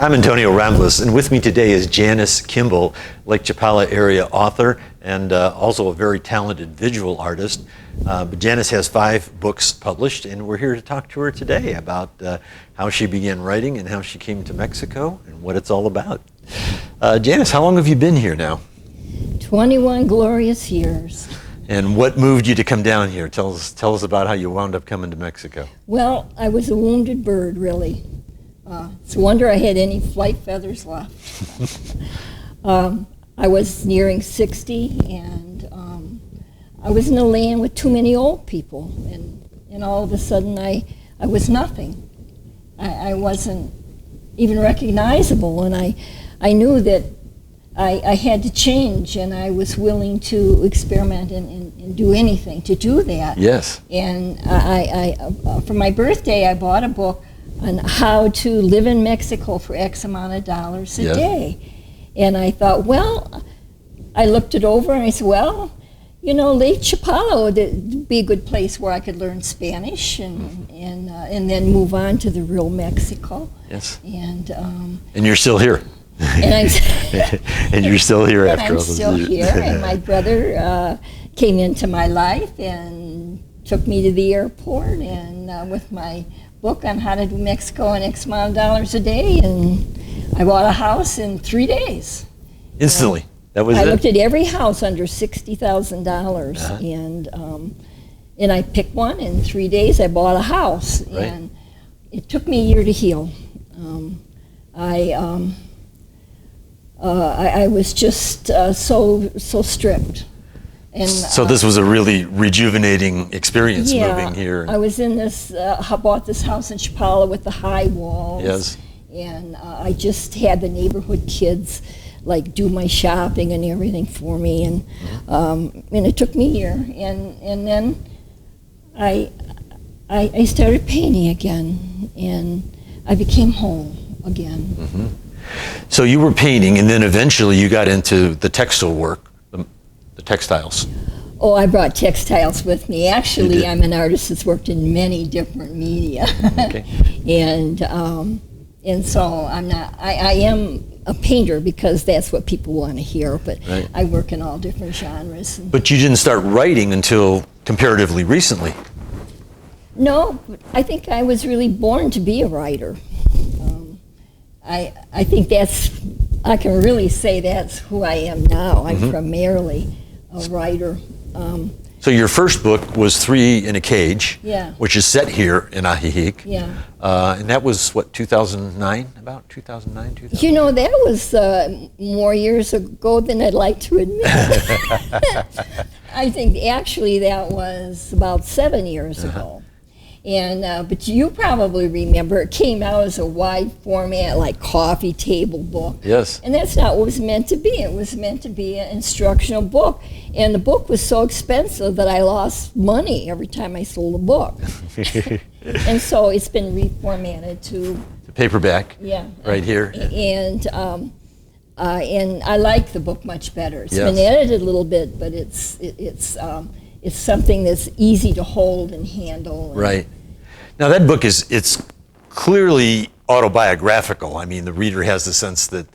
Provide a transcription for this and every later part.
I'm Antonio Ramblés, and with me today is Janice Kimball, Lake Chapala area author and also a very talented visual artist. But Janice has 5 books published, and we're here to talk to her today about how she began writing and how she came to Mexico and what it's all about. Janice, how long have you been here now? 21 glorious years. And what moved you to come down here? Tell us about how you wound up coming to Mexico. Well, I was a wounded bird, really. It's a wonder I had any flight feathers left. I was nearing 60, and I was in a land with too many old people, and all of a sudden I was nothing. I wasn't even recognizable, and I knew that I had to change, and I was willing to experiment and do anything to do that. Yes. And I for my birthday, I bought a book on how to live in Mexico for X amount of dollars a day. And I thought, well, I looked it over and I said, well, you know, Lake Chapala would be a good place where I could learn Spanish and then move on to the real Mexico. Yes. And you're still here. And you're still here after all those years. I'm still here, and my brother came into my life and took me to the airport, and with my book on how to do Mexico in X amount of dollars a day, and I bought a house in 3 days. Instantly. That was I it? looked at every house under $60,000, and I picked one. In 3 days, I bought a house, right. And it took me a year to heal. I was just so stripped. And so this was a really rejuvenating experience, moving here. I was in this, I bought this house in Chapala with the high walls. Yes. And I just had the neighborhood kids like do my shopping and everything for me, and it took me a year, and then I started painting again, and I became whole again. Mm-hmm. So you were painting, and then eventually you got into the textile work, the textiles. Oh, I brought textiles with me. Actually, I'm an artist that's worked in many different media. Okay. And so I am a painter because that's what people want to hear, but right. I work in all different genres. But you didn't start writing until comparatively recently. No, I think I was really born to be a writer. I think I can really say that's who I am now. I'm primarily a writer. So your first book was 3 in a Cage, which is set here in Ajijic. Yeah. And that was, what, 2009? About 2009, 2000? You know, that was more years ago than I'd like to admit. I think actually that was about 7 years ago. And but you probably remember it came out as a wide format, like coffee table book. Yes. And that's not what it was meant to be. It was meant to be an instructional book. And the book was so expensive that I lost money every time I sold a book. And so it's been reformatted to the paperback. Yeah. Right here. And I like the book much better. It's been edited a little bit, but it's something that's easy to hold and handle. Right. Now that book it's clearly autobiographical. I mean, the reader has the sense that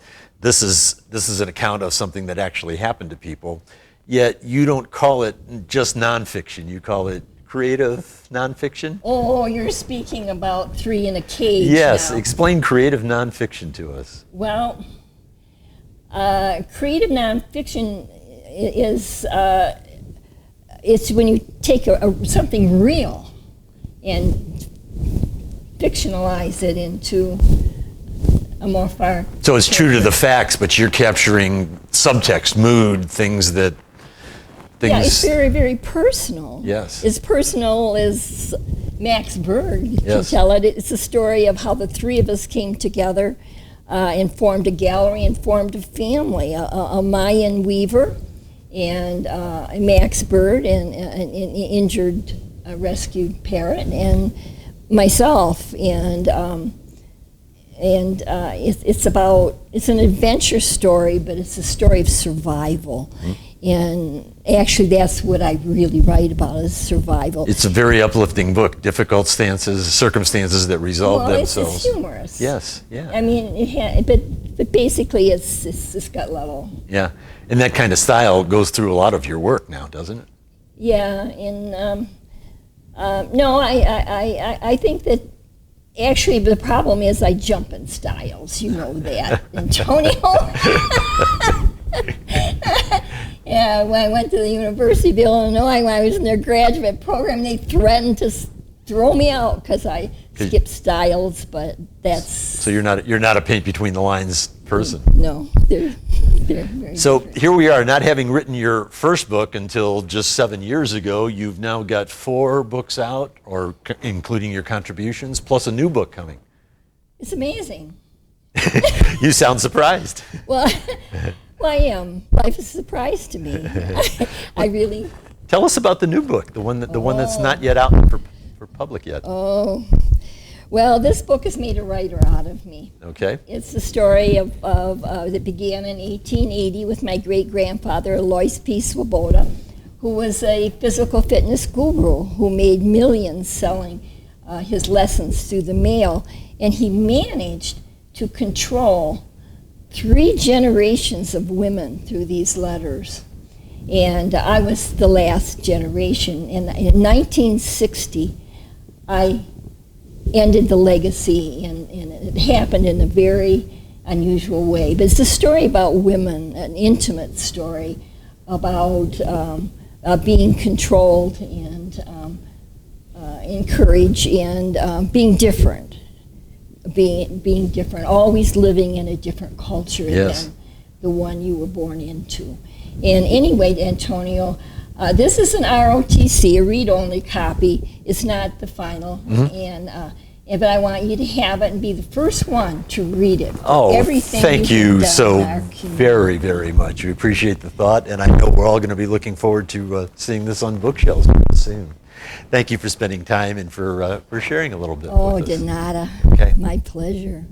this is an account of something that actually happened to people. Yet you don't call it just nonfiction. You call it creative nonfiction. Oh, you're speaking about 3 in a Cage. Yes. Now. Explain creative nonfiction to us. Well, creative nonfiction is. It's when you take something real and fictionalize it into a more far. So it's true to the facts, but you're capturing subtext, mood, things. Yeah, it's very, very personal. Yes. As personal as Max Berg can tell it. It's a story of how the 3 of us came together and formed a gallery and formed a family, a Mayan weaver, and Max Bird, and an injured rescued parrot, and myself, and it's an adventure story, but it's a story of survival. And actually, that's what I really write about, is survival. It's a very uplifting book, difficult circumstances that resolve themselves. It's humorous. Yes, yeah. I mean, but basically it's gut level. Yeah, and that kind of style goes through a lot of your work now, doesn't it? Yeah, and no, I think that actually the problem is I jump in styles. You know that, Antonio. Yeah, when I went to the University of Illinois, when I was in their graduate program, they threatened to throw me out because I skipped styles. But that's so you're not a paint between the lines person. No, they're very. So different. here we are, not having written your first book until just 7 years ago. You've now got 4 books out, or including your contributions, plus a new book coming. It's amazing. You sound surprised. Well, I am. Life is a surprise to me. I really. Tell us about the new book, the one that's not yet out for public yet. Oh, well, this book has made a writer out of me. Okay. It's the story of that began in 1880 with my great-grandfather, Alois P. Swoboda, who was a physical fitness guru who made millions selling his lessons through the mail, and he managed to control 3 generations of women through these letters. And I was the last generation. And in 1960, I ended the legacy, and it happened in a very unusual way. But it's a story about women, an intimate story about being controlled and encouraged and being different. Being different, always living in a different culture Yes. than the one you were born into. And anyway, Antonio, this is an ROTC, a read-only copy. It's not the final, but I want you to have it and be the first one to read it. Oh, Everything thank you you have done so in our community. very, very much. We appreciate the thought, and I know we're all going to be looking forward to seeing this on bookshelves soon. Thank you for spending time and for sharing a little bit Oh, with us. de nada. Okay. My pleasure.